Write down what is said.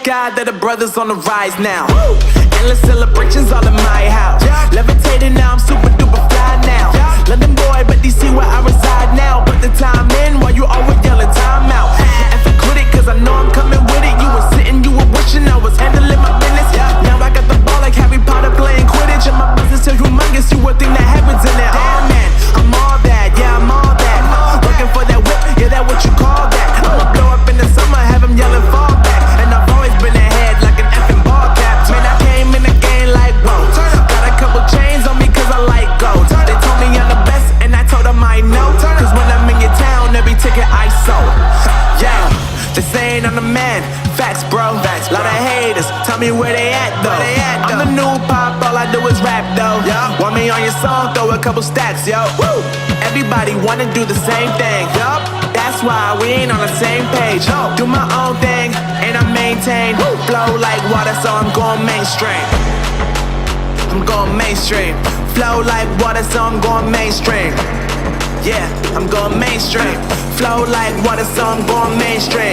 God that the brothers on the rise now. Endless celebrations all in my house. Levitating now, I'm super duper fly now. London boy, but DC where I reside now. Put the time in while you always yelling time out. And for quit it, cause I know I'm coming with it. You were sitting, you were wishing I was handling my business. Now I got the ball like Harry Potter playing Quidditch. And my business so humongous, you would think that happens in it. Oh man, I'm all that, yeah, I'm all that. Working for that whip, yeah, that what you call that. I'ma blow up in the summer, have them yelling fall back. And I've always been ahead like an effing ball cap. Man, I came in the game like, whoa. Got a couple chains on me cause I like gold. They told me I'm the best and I told them I know. Cause when I'm in your town, every ticket I sold. Yeah, they saying I'm the man. Facts, bro. Lot of haters, tell me where they at though. I'm the new pop, all I do is rap though. Want me on your song, throw a couple stacks, yo. Woo! Everybody wanna do the same thing. Yup, that's why we ain't on the same page. Do my own thing, and I maintain. Flow like water, so I'm going mainstream. I'm going mainstream. Flow like water, so I'm going mainstream. Yeah, I'm going mainstream. Flow like water, so I'm going mainstream.